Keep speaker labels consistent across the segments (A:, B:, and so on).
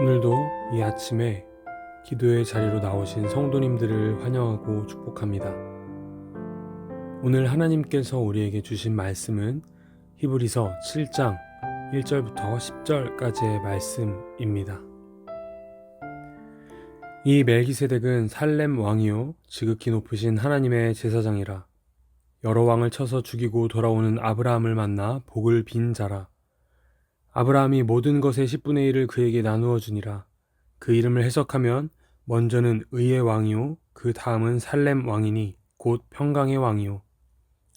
A: 오늘도 이 아침에 기도의 자리로 나오신 성도님들을 환영하고 축복합니다. 오늘 하나님께서 우리에게 주신 말씀은 히브리서 7장 1절부터 10절까지의 말씀입니다. 이 멜기세덱은 살렘 왕이요 지극히 높으신 하나님의 제사장이라. 여러 왕을 쳐서 죽이고 돌아오는 아브라함을 만나 복을 빈 자라. 아브라함이 모든 것의 10분의 1을 그에게 나누어 주니라. 그 이름을 해석하면 먼저는 의의 왕이요 그 다음은 살렘 왕이니 곧 평강의 왕이요.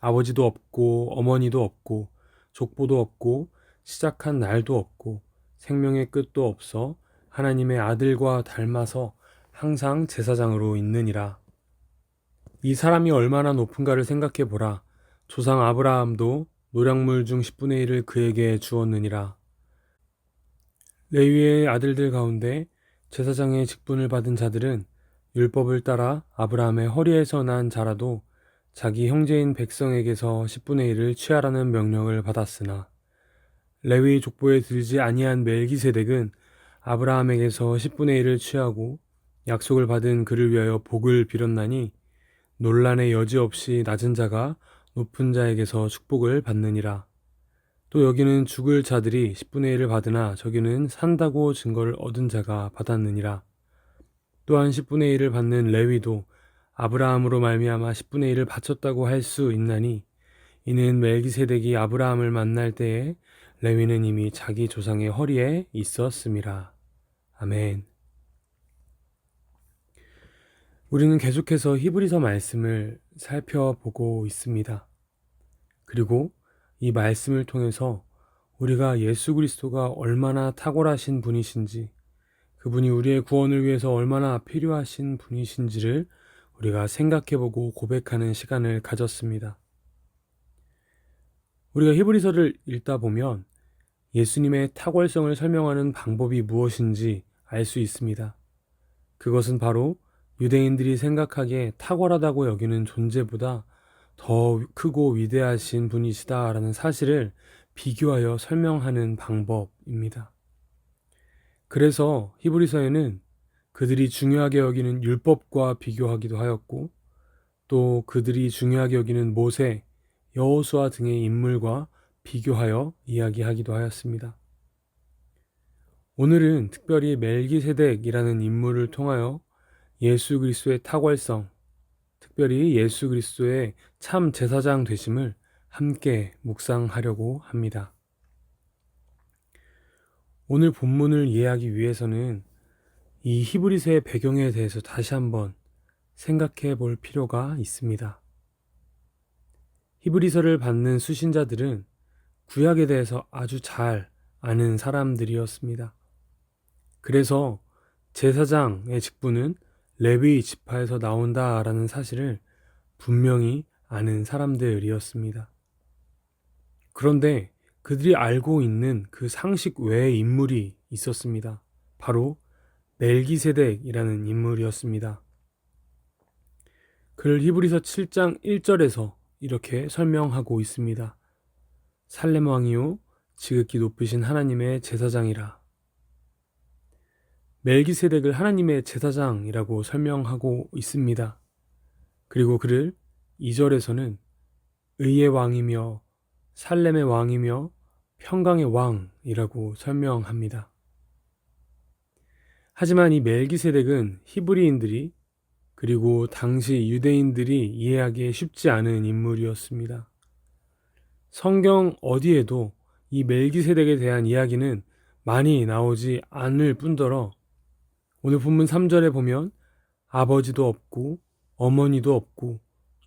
A: 아버지도 없고 어머니도 없고 족보도 없고 시작한 날도 없고 생명의 끝도 없어 하나님의 아들과 닮아서 항상 제사장으로 있느니라. 이 사람이 얼마나 높은가를 생각해 보라. 조상 아브라함도 노략물 중 10분의 1을 그에게 주었느니라. 레위의 아들들 가운데 제사장의 직분을 받은 자들은 율법을 따라 아브라함의 허리에서 난 자라도 자기 형제인 백성에게서 10분의 1을 취하라는 명령을 받았으나 레위 족보에 들지 아니한 멜기세덱은 아브라함에게서 10분의 1을 취하고 약속을 받은 그를 위하여 복을 빌었나니 논란의 여지 없이 낮은 자가 높은 자에게서 축복을 받느니라. 또 여기는 죽을 자들이 10분의 1을 받으나 저기는 산다고 증거를 얻은 자가 받았느니라. 또한 10분의 1을 받는 레위도 아브라함으로 말미암아 10분의 1을 바쳤다고 할 수 있나니 이는 멜기세덱이 아브라함을 만날 때에 레위는 이미 자기 조상의 허리에 있었음이라. 아멘. 우리는 계속해서 히브리서 말씀을 살펴보고 있습니다. 그리고 이 말씀을 통해서 우리가 예수 그리스도가 얼마나 탁월하신 분이신지, 그분이 우리의 구원을 위해서 얼마나 필요하신 분이신지를 우리가 생각해보고 고백하는 시간을 가졌습니다. 우리가 히브리서를 읽다 보면 예수님의 탁월성을 설명하는 방법이 무엇인지 알 수 있습니다. 그것은 바로 유대인들이 생각하기에 탁월하다고 여기는 존재보다 더 크고 위대하신 분이시다라는 사실을 비교하여 설명하는 방법입니다. 그래서 히브리서에는 그들이 중요하게 여기는 율법과 비교하기도 하였고 또 그들이 중요하게 여기는 모세, 여호수아 등의 인물과 비교하여 이야기하기도 하였습니다. 오늘은 특별히 멜기세덱이라는 인물을 통하여 예수 그리스도의 탁월성, 특별히 예수 그리스도의 참 제사장 되심을 함께 묵상하려고 합니다. 오늘 본문을 이해하기 위해서는 이 히브리서의 배경에 대해서 다시 한번 생각해 볼 필요가 있습니다. 히브리서를 받는 수신자들은 구약에 대해서 아주 잘 아는 사람들이었습니다. 그래서 제사장의 직분은 레위 지파에서 나온다라는 사실을 분명히 아는 사람들이었습니다. 그런데 그들이 알고 있는 그 상식 외의 인물이 있었습니다. 바로 멜기세덱이라는 인물이었습니다. 그를 히브리서 7장 1절에서 이렇게 설명하고 있습니다. 살렘 왕이요 지극히 높으신 하나님의 제사장이라. 멜기세덱을 하나님의 제사장이라고 설명하고 있습니다. 그리고 그를 2절에서는 의의 왕이며 살렘의 왕이며 평강의 왕이라고 설명합니다. 하지만 이 멜기세덱은 히브리인들이 그리고 당시 유대인들이 이해하기에 쉽지 않은 인물이었습니다. 성경 어디에도 이 멜기세덱에 대한 이야기는 많이 나오지 않을 뿐더러 오늘 본문 3절에 보면 아버지도 없고 어머니도 없고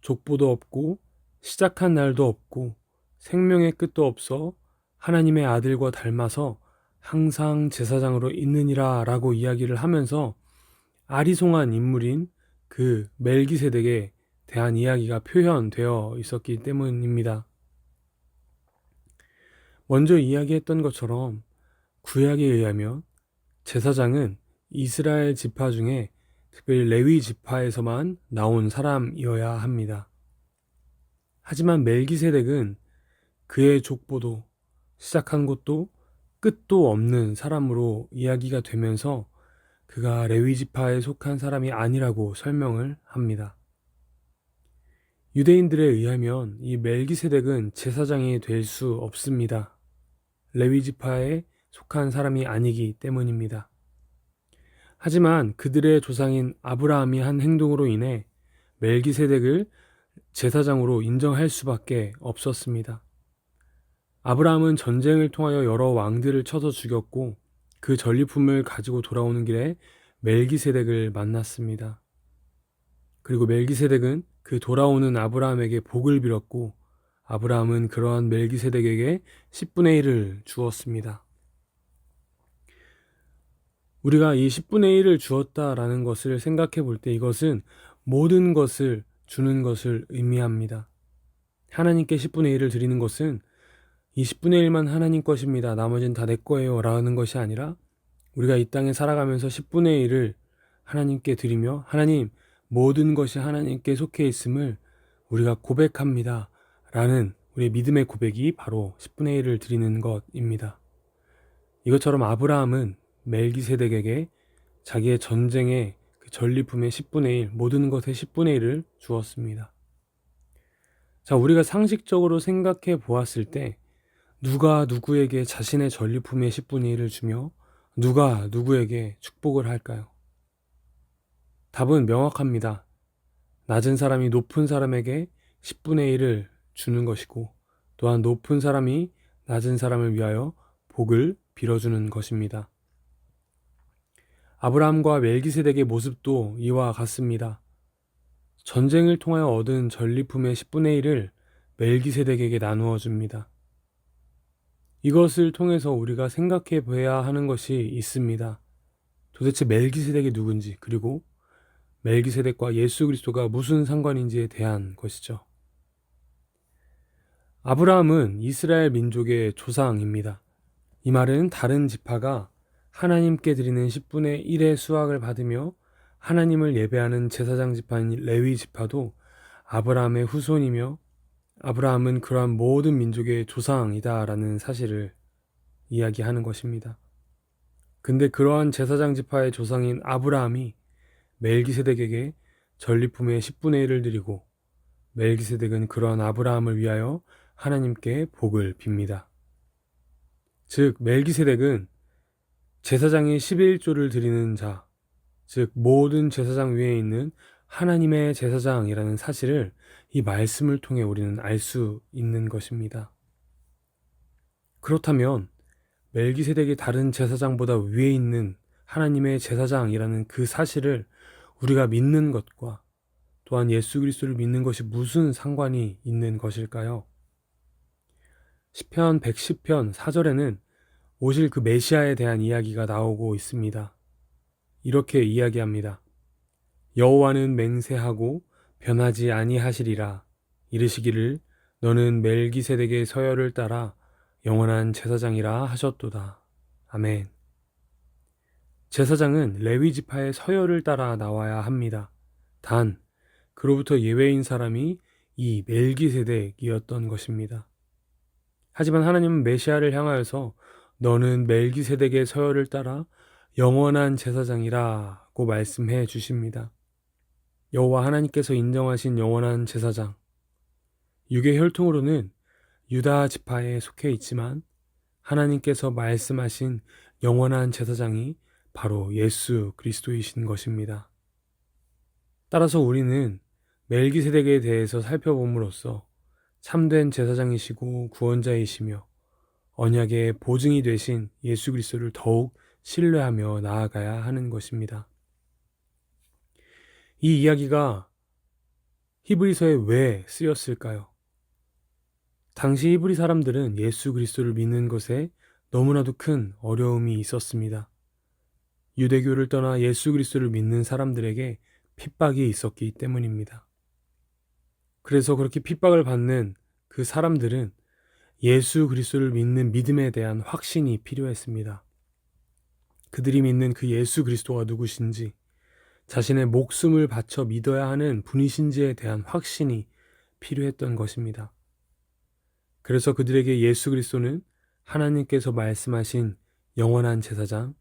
A: 족보도 없고 시작한 날도 없고 생명의 끝도 없어 하나님의 아들과 닮아서 항상 제사장으로 있느니라 라고 이야기를 하면서 아리송한 인물인 그 멜기세덱에 대한 이야기가 표현되어 있었기 때문입니다. 먼저 이야기했던 것처럼 구약에 의하면 제사장은 이스라엘 지파 중에 특별히 레위 지파에서만 나온 사람이어야 합니다. 하지만 멜기세덱은 그의 족보도 시작한 곳도 끝도 없는 사람으로 이야기가 되면서 그가 레위 지파에 속한 사람이 아니라고 설명을 합니다. 유대인들에 의하면 이 멜기세덱은 제사장이 될 수 없습니다. 레위 지파에 속한 사람이 아니기 때문입니다. 하지만 그들의 조상인 아브라함이 한 행동으로 인해 멜기세덱을 제사장으로 인정할 수밖에 없었습니다. 아브라함은 전쟁을 통하여 여러 왕들을 쳐서 죽였고 그 전리품을 가지고 돌아오는 길에 멜기세덱을 만났습니다. 그리고 멜기세덱은 그 돌아오는 아브라함에게 복을 빌었고 아브라함은 그러한 멜기세덱에게 10분의 1을 주었습니다. 우리가 이 10분의 1을 주었다라는 것을 생각해 볼 때 이것은 모든 것을 주는 것을 의미합니다. 하나님께 10분의 1을 드리는 것은 이 10분의 1만 하나님 것입니다. 나머지는 다 내 거예요 라는 것이 아니라 우리가 이 땅에 살아가면서 10분의 1을 하나님께 드리며 하나님 모든 것이 하나님께 속해 있음을 우리가 고백합니다 라는 우리의 믿음의 고백이 바로 10분의 1을 드리는 것입니다. 이것처럼 아브라함은 멜기세덱에게 자기의 전쟁의 그 전리품의 10분의 1, 모든 것의 10분의 1을 주었습니다. 자, 우리가 상식적으로 생각해 보았을 때 누가 누구에게 자신의 전리품의 10분의 1을 주며 누가 누구에게 축복을 할까요? 답은 명확합니다. 낮은 사람이 높은 사람에게 10분의 1을 주는 것이고 또한 높은 사람이 낮은 사람을 위하여 복을 빌어주는 것입니다. 아브라함과 멜기세덱의 모습도 이와 같습니다. 전쟁을 통하여 얻은 전리품의 10분의 1을 멜기세덱에게 나누어 줍니다. 이것을 통해서 우리가 생각해 봐야 하는 것이 있습니다. 도대체 멜기세덱이 누군지 그리고 멜기세덱과 예수 그리스도가 무슨 상관인지에 대한 것이죠. 아브라함은 이스라엘 민족의 조상입니다. 이 말은 다른 지파가 하나님께 드리는 10분의 1의 수확을 받으며 하나님을 예배하는 제사장 지파인 레위 지파도 아브라함의 후손이며 아브라함은 그러한 모든 민족의 조상이다라는 사실을 이야기하는 것입니다. 근데 그러한 제사장 지파의 조상인 아브라함이 멜기세덱에게 전리품의 10분의 1을 드리고 멜기세덱은 그러한 아브라함을 위하여 하나님께 복을 빕니다. 즉 멜기세덱은 제사장이 11조를 드리는 자, 즉 모든 제사장 위에 있는 하나님의 제사장이라는 사실을 이 말씀을 통해 우리는 알 수 있는 것입니다. 그렇다면 멜기세덱이 다른 제사장보다 위에 있는 하나님의 제사장이라는 그 사실을 우리가 믿는 것과 또한 예수 그리스도를 믿는 것이 무슨 상관이 있는 것일까요? 시편 110편 4절에는 오실 그 메시아에 대한 이야기가 나오고 있습니다. 이렇게 이야기합니다. 여호와는 맹세하고 변하지 아니하시리라. 이르시기를 너는 멜기세덱의 서열을 따라 영원한 제사장이라 하셨도다. 아멘. 제사장은 레위 지파의 서열을 따라 나와야 합니다. 단 그로부터 예외인 사람이 이 멜기세덱이었던 것입니다. 하지만 하나님은 메시아를 향하여서 너는 멜기세덱의 서열을 따라 영원한 제사장이라고 말씀해 주십니다. 여호와 하나님께서 인정하신 영원한 제사장, 육의 혈통으로는 유다 지파에 속해 있지만 하나님께서 말씀하신 영원한 제사장이 바로 예수 그리스도이신 것입니다. 따라서 우리는 멜기세덱에 대해서 살펴봄으로써 참된 제사장이시고 구원자이시며 언약의 보증이 되신 예수 그리스도를 더욱 신뢰하며 나아가야 하는 것입니다. 이 이야기가 히브리서에 왜 쓰였을까요? 당시 히브리 사람들은 예수 그리스도를 믿는 것에 너무나도 큰 어려움이 있었습니다. 유대교를 떠나 예수 그리스도를 믿는 사람들에게 핍박이 있었기 때문입니다. 그래서 그렇게 핍박을 받는 그 사람들은 예수 그리스도를 믿는 믿음에 대한 확신이 필요했습니다. 그들이 믿는 그 예수 그리스도가 누구신지, 자신의 목숨을 바쳐 믿어야 하는 분이신지에 대한 확신이 필요했던 것입니다. 그래서 그들에게 예수 그리스도는 하나님께서 말씀하신 영원한 제사장,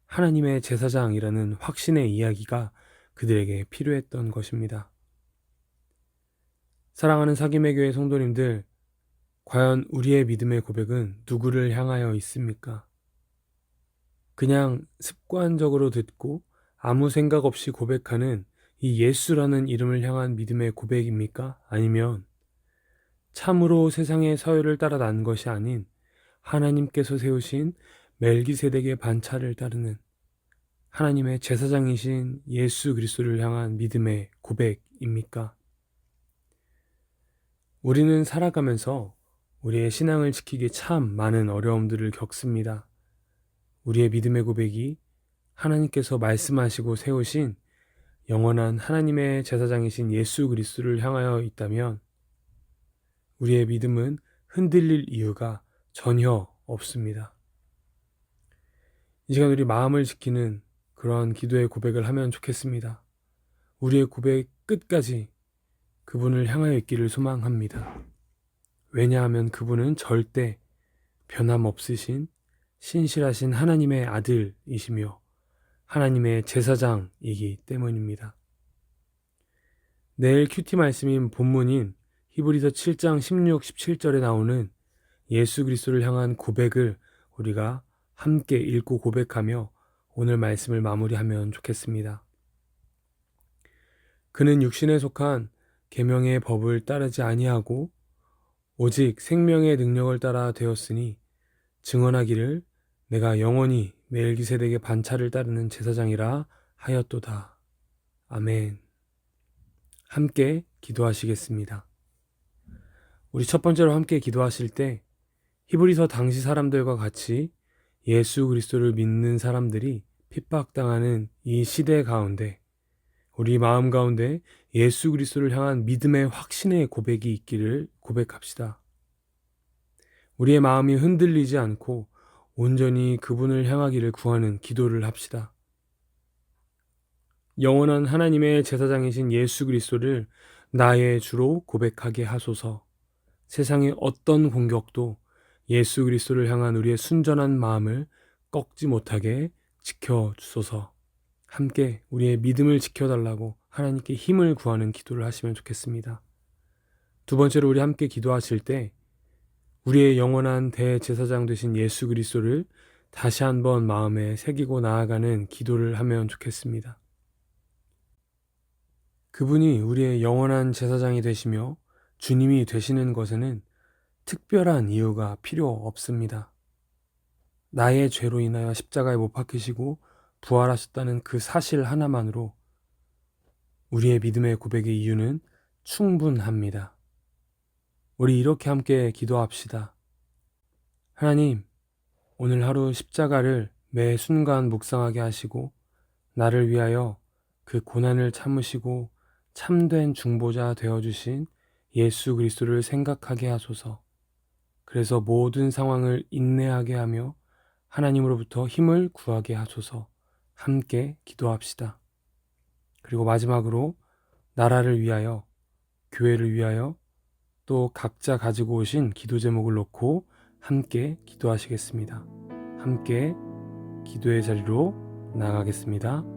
A: 하나님의 제사장이라는 확신의 이야기가 그들에게 필요했던 것입니다. 사랑하는 사김의 교회 성도님들, 과연 우리의 믿음의 고백은 누구를 향하여 있습니까? 그냥 습관적으로 듣고 아무 생각 없이 고백하는 이 예수라는 이름을 향한 믿음의 고백입니까? 아니면 참으로 세상의 서열을 따라 난 것이 아닌 하나님께서 세우신 멜기세덱의 반차를 따르는 하나님의 제사장이신 예수 그리스도를 향한 믿음의 고백입니까? 우리는 살아가면서 우리의 신앙을 지키기 참 많은 어려움들을 겪습니다. 우리의 믿음의 고백이 하나님께서 말씀하시고 세우신 영원한 하나님의 제사장이신 예수 그리스도를 향하여 있다면 우리의 믿음은 흔들릴 이유가 전혀 없습니다. 이 시간 우리 마음을 지키는 그러한 기도의 고백을 하면 좋겠습니다. 우리의 고백 끝까지 그분을 향하여 있기를 소망합니다. 왜냐하면 그분은 절대 변함없으신 신실하신 하나님의 아들이시며 하나님의 제사장이기 때문입니다. 내일 큐티 말씀인 본문인 히브리서 7장 16, 17절에 나오는 예수 그리스도를 향한 고백을 우리가 함께 읽고 고백하며 오늘 말씀을 마무리하면 좋겠습니다. 그는 육신에 속한 계명의 법을 따르지 아니하고 오직 생명의 능력을 따라 되었으니 증언하기를 내가 영원히 멜기세덱의 반차를 따르는 제사장이라 하였도다. 아멘. 함께 기도하시겠습니다. 우리 첫 번째로 함께 기도하실 때 히브리서 당시 사람들과 같이 예수 그리스도를 믿는 사람들이 핍박당하는 이 시대 가운데 우리 마음 가운데 예수 그리스도를 향한 믿음의 확신의 고백이 있기를 고백합시다. 우리의 마음이 흔들리지 않고 온전히 그분을 향하기를 구하는 기도를 합시다. 영원한 하나님의 제사장이신 예수 그리스도를 나의 주로 고백하게 하소서. 세상의 어떤 공격도 예수 그리스도를 향한 우리의 순전한 마음을 꺾지 못하게 지켜주소서. 함께 우리의 믿음을 지켜달라고 하나님께 힘을 구하는 기도를 하시면 좋겠습니다. 두 번째로 우리 함께 기도하실 때 우리의 영원한 대제사장 되신 예수 그리스도를 다시 한번 마음에 새기고 나아가는 기도를 하면 좋겠습니다. 그분이 우리의 영원한 제사장이 되시며 주님이 되시는 것에는 특별한 이유가 필요 없습니다. 나의 죄로 인하여 십자가에 못 박히시고 부활하셨다는 그 사실 하나만으로 우리의 믿음의 고백의 이유는 충분합니다. 우리 이렇게 함께 기도합시다. 하나님, 오늘 하루 십자가를 매 순간 묵상하게 하시고 나를 위하여 그 고난을 참으시고 참된 중보자 되어주신 예수 그리스도를 생각하게 하소서. 그래서 모든 상황을 인내하게 하며 하나님으로부터 힘을 구하게 하소서. 함께 기도합시다. 그리고 마지막으로 나라를 위하여, 교회를 위하여 또 각자 가지고 오신 기도 제목을 놓고 함께 기도하시겠습니다. 함께 기도의 자리로 나가겠습니다.